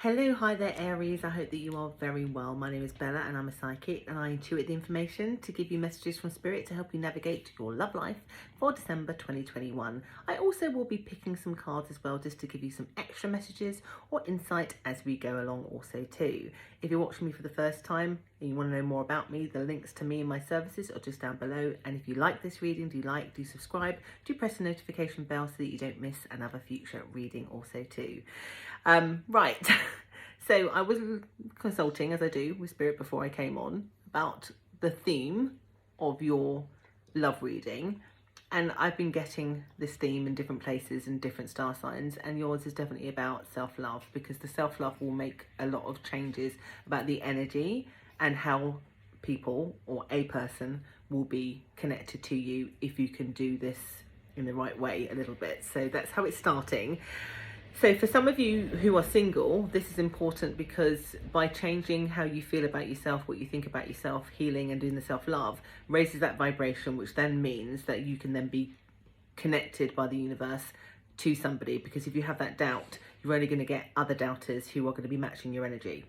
Hello, hi there Aries, I hope that you are very well. My name is Bella and I'm a psychic and I intuit the information to give you messages from spirit to help you navigate your love life for December 2021. I also will be picking some cards as well just to give you some extra messages or insight as we go along also too. If you're watching me for the first time and you want to know more about me, the links to me and my services are just down below. And if you like this reading, do subscribe, do press the notification bell so that you don't miss another future reading also too. Right, so I was consulting, as I do, with Spirit before I came on about the theme of your love reading, and I've been getting this theme in different places and different star signs, and yours is definitely about self-love, because the self-love will make a lot of changes about the energy and how people or a person will be connected to you if you can do this in the right way a little bit. So that's how it's starting. So for some of you who are single, this is important because by changing how you feel about yourself, what you think about yourself, healing and doing the self-love raises that vibration, which then means that you can then be connected by the universe to somebody, because if you have that doubt, you're only going to get other doubters who are going to be matching your energy.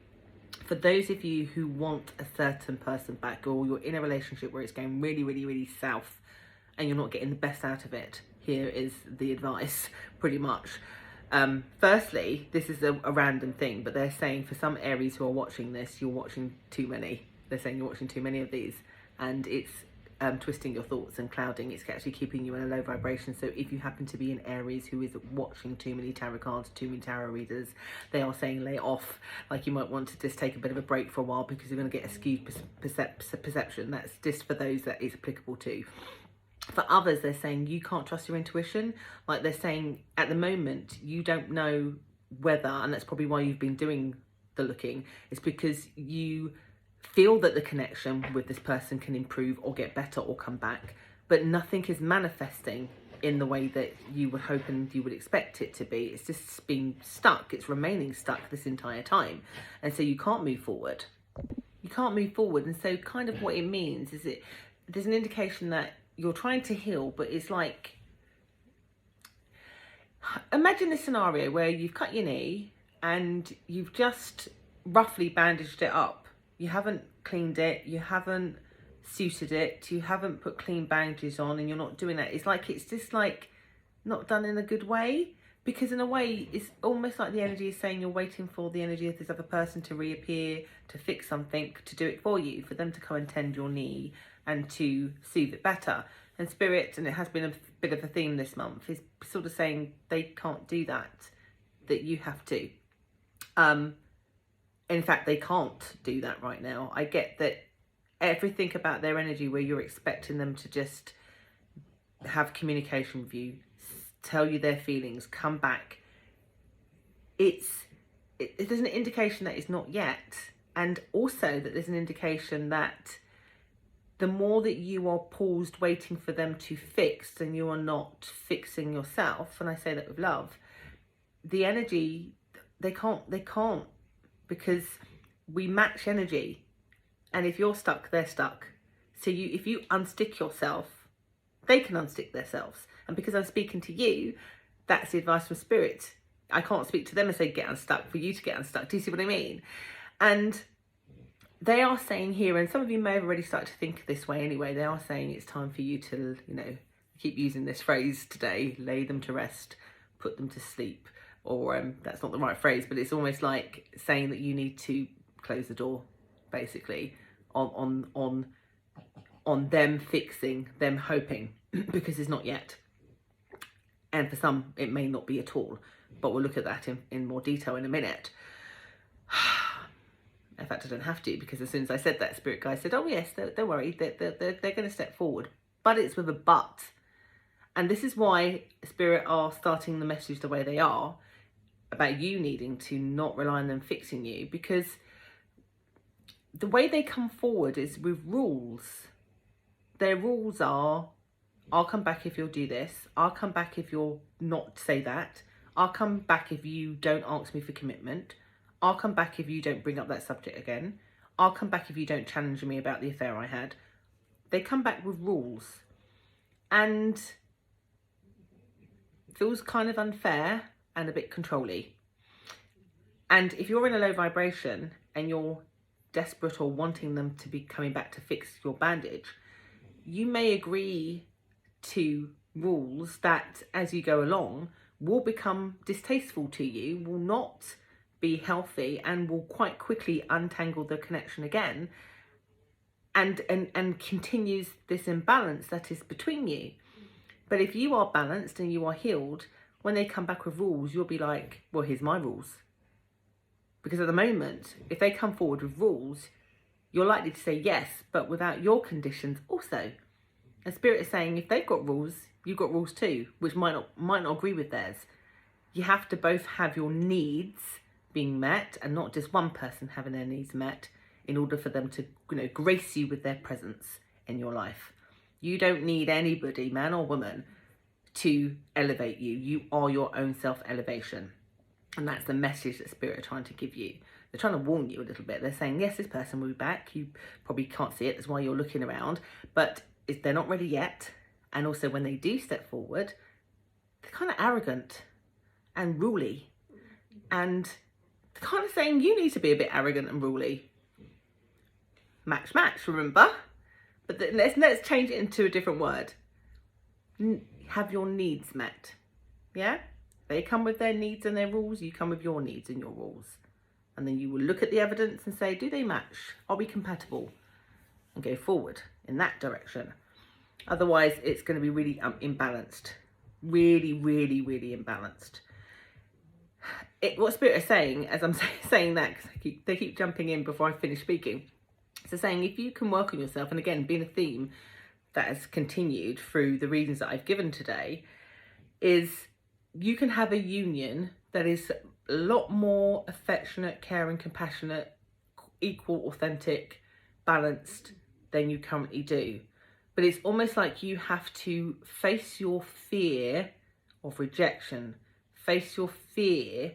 For those of you who want a certain person back, or you're in a relationship where it's going really south and you're not getting the best out of it, here is the advice pretty much. Firstly, this is a random thing, but they're saying for some Aries who are watching this, you're watching too many. They're saying you're watching too many of these, and it's twisting your thoughts and clouding. It's actually keeping you in a low vibration. So if you happen to be an Aries who is watching too many tarot cards, too many tarot readers, they are saying lay off. Like, you might want to just take a bit of a break for a while because you're going to get a skewed perception. That's just for those that is applicable to. For others, they're saying you can't trust your intuition. Like, they're saying at the moment you don't know whether, and that's probably why you've been doing the looking, it's because you feel that the connection with this person can improve or get better or come back, but nothing is manifesting in the way that you would hope and you would expect it to be. It's just been stuck. It's remaining stuck this entire time. And so you can't move forward. You can't move forward. And so kind of what it means is there's an indication that you're trying to heal, but it's like, imagine this scenario where you've cut your knee and you've just roughly bandaged it up. You haven't cleaned it, you haven't sutured it, you haven't put clean bandages on, and you're not doing that. It's like, it's just like not done in a good way, because in a way it's almost like the energy is saying you're waiting for the energy of this other person to reappear, to fix something, to do it for you, for them to come and tend your knee and to soothe it better. And Spirit, and it has been a bit of a theme this month, is sort of saying they can't do that, that you have to. In fact, they can't do that right now. I get that everything about their energy where you're expecting them to just have communication with you, tell you their feelings, come back. There's an indication that it's not yet. And also that there's an indication that the more that you are paused waiting for them to fix and you are not fixing yourself, and I say that with love, the energy, they can't, because we match energy. And if you're stuck, they're stuck. So if you unstick yourself, they can unstick themselves. And because I'm speaking to you, that's the advice from Spirit. I can't speak to them and say get unstuck for you to get unstuck. Do you see what I mean? And they are saying here, and some of you may have already started to think this way anyway, they are saying it's time for you to, keep using this phrase today, lay them to rest, put them to sleep. Or that's not the right phrase, but it's almost like saying that you need to close the door, basically, on them fixing, them hoping, because it's not yet. And for some, it may not be at all, but we'll look at that in more detail in a minute. In fact, I don't have to, because as soon as I said that, Spirit guy said, oh yes, don't worry, they're going to step forward. But it's with a but. And this is why Spirit are starting the message the way they are, about you needing to not rely on them fixing you, because the way they come forward is with rules. Their rules are, I'll come back if you'll do this. I'll come back if you'll not say that. I'll come back if you don't ask me for commitment. I'll come back if you don't bring up that subject again. I'll come back if you don't challenge me about the affair I had. They come back with rules. And feels kind of unfair and a bit controlly. And if you're in a low vibration and you're desperate or wanting them to be coming back to fix your bandage, you may agree to rules that as you go along will become distasteful to you, will not be healthy, and will quite quickly untangle the connection again, and continues this imbalance that is between you. But if you are balanced and you are healed, when they come back with rules, you'll be like, well, here's my rules. Because at the moment, if they come forward with rules, you're likely to say yes, but without your conditions also. And Spirit is saying, if they've got rules, you've got rules too, which might not agree with theirs. You have to both have your needs being met, and not just one person having their needs met, in order for them to, grace you with their presence in your life. You don't need anybody, man or woman, to elevate you. You are your own self-elevation. And that's the message that Spirit are trying to give you. They're trying to warn you a little bit. They're saying, yes, this person will be back. You probably can't see it. That's why you're looking around. But they're not ready yet. And also when they do step forward, they're kind of arrogant and ruly. And they're kind of saying, you need to be a bit arrogant and ruly. Match, remember? But let's change it into a different word. Have your needs met. Yeah? They come with their needs and their rules, you come with your needs and your rules. And then you will look at the evidence and say, do they match? Are we compatible? And go forward in that direction. Otherwise, it's going to be really imbalanced. Really, really, really imbalanced. What Spirit is saying, as I'm saying that, because they keep jumping in before I finish speaking. So saying, if you can work on yourself, and again, being a theme that has continued through the reasons that I've given today, is you can have a union that is a lot more affectionate, caring, compassionate, equal, authentic, balanced than you currently do. But it's almost like you have to face your fear of rejection, face your fear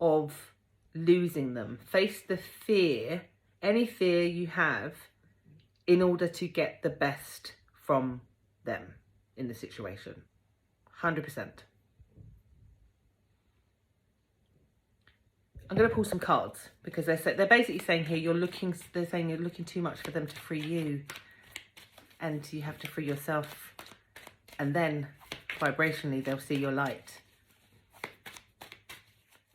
of losing them, face the fear, any fear you have, in order to get the best from them in the situation. 100%. I'm going to pull some cards because they're basically saying here they're saying you're looking too much for them to free you, and you have to free yourself, and then vibrationally they'll see your light.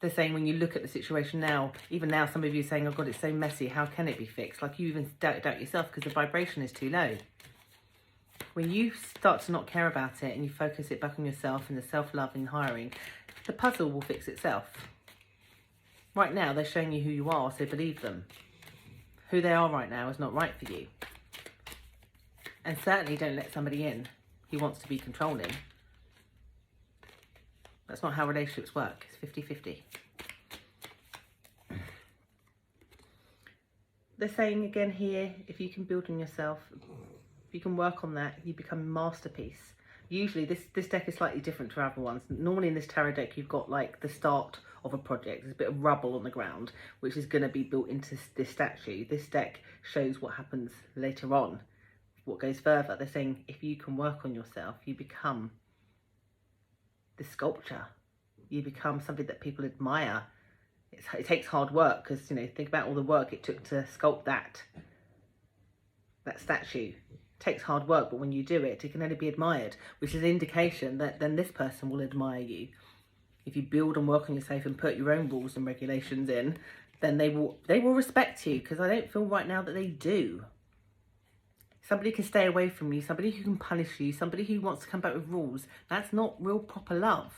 They're saying when you look at the situation now, even now some of you are saying, oh God, it's so messy, how can it be fixed? Like you even doubt yourself because the vibration is too low. When you start to not care about it and you focus it back on yourself and the self-love and hiring, the puzzle will fix itself. Right now, they're showing you who you are, so believe them. Who they are right now is not right for you. And certainly don't let somebody in who wants to be controlling. That's not how relationships work. It's 50-50. They're saying again here, if you can build on yourself, if you can work on that, you become a masterpiece. Usually this deck is slightly different to other ones. Normally in this tarot deck, you've got like the start of a project. There's a bit of rubble on the ground, which is going to be built into this statue. This deck shows what happens later on, what goes further. They're saying if you can work on yourself, you become the sculpture. You become something that people admire. It takes hard work because, think about all the work it took to sculpt that statue. It takes hard work, but when you do it, it can only be admired, which is an indication that then this person will admire you. If you build and work on yourself and put your own rules and regulations in, then they will respect you, because I don't feel right now that they do. Somebody can stay away from you, somebody who can punish you, somebody who wants to come back with rules. That's not real proper love.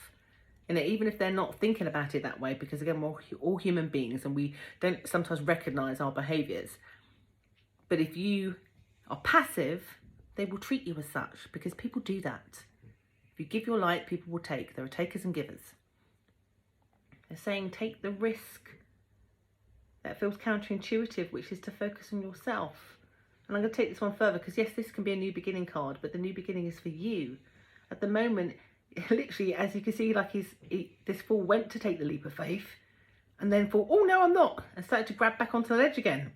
Even if they're not thinking about it that way, because again, we're all human beings and we don't sometimes recognize our behaviors. But if you are passive, they will treat you as such, because people do that. If you give your light, people will take. There are takers and givers. They're saying take the risk. That feels counterintuitive, which is to focus on yourself. And I'm going to take this one further, because yes, this can be a new beginning card, but the new beginning is for you. At the moment, literally, as you can see, like this fool went to take the leap of faith and then thought, oh no, I'm not, and started to grab back onto the ledge again.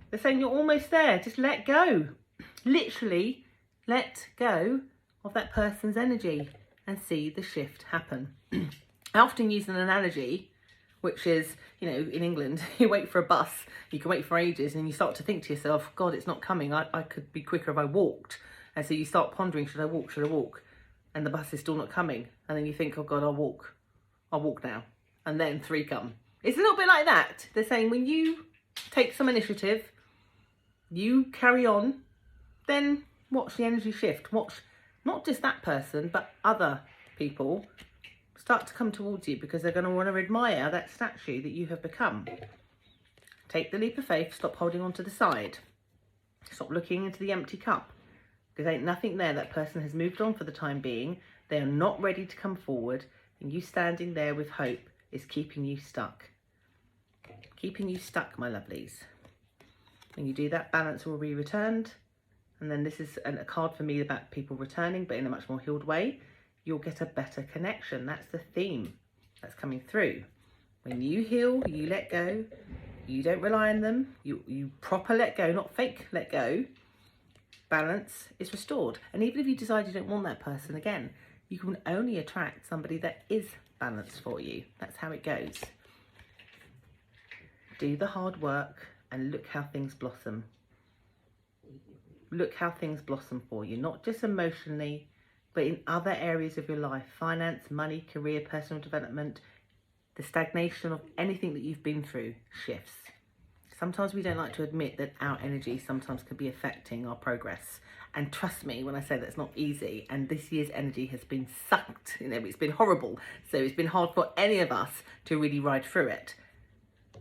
They're saying you're almost there. Just let go. Literally, let go of that person's energy and see the shift happen. I often use an analogy which is, you know, in England, you wait for a bus, you can wait for ages, and you start to think to yourself, God, it's not coming. I could be quicker if I walked. And so you start pondering, should I walk? Should I walk? And the bus is still not coming. And then you think, oh God, I'll walk now. And then 3 come. It's a little bit like that. They're saying when you take some initiative, you carry on, then watch the energy shift. Watch not just that person, but other people start to come towards you, because they're going to want to admire that statue that you have become. Take the leap of faith. Stop holding on to the side. Stop looking into the empty cup. There ain't nothing there. That person has moved on for the time being. They are not ready to come forward. And you standing there with hope is keeping you stuck. Keeping you stuck, my lovelies. When you do that, balance will be returned. And then this is a card for me about people returning, but in a much more healed way. You'll get a better connection. That's the theme that's coming through. When you heal, you let go. You don't rely on them. You proper let go, not fake let go. Balance is restored. And even if you decide you don't want that person again, you can only attract somebody that is balanced for you. That's how it goes. Do the hard work and look how things blossom. Look how things blossom for you, not just emotionally, but in other areas of your life. Finance, money, career, personal development. The stagnation of anything that you've been through shifts. Sometimes we don't like to admit that our energy sometimes can be affecting our progress. And trust me when I say that's not easy. And this year's energy has been sucked. You know, it's been horrible. So it's been hard for any of us to really ride through it.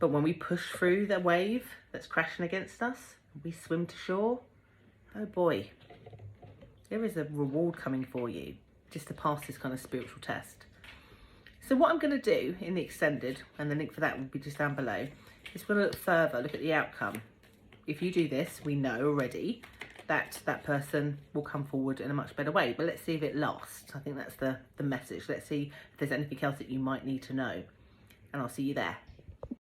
But when we push through the wave that's crashing against us, we swim to shore, oh boy, there is a reward coming for you just to pass this kind of spiritual test. So what I'm going to do in the extended, and the link for that will be just down below, is we're going to look further, look at the outcome. If you do this, we know already that that person will come forward in a much better way. But let's see if it lasts. I think that's the message. Let's see if there's anything else that you might need to know. And I'll see you there.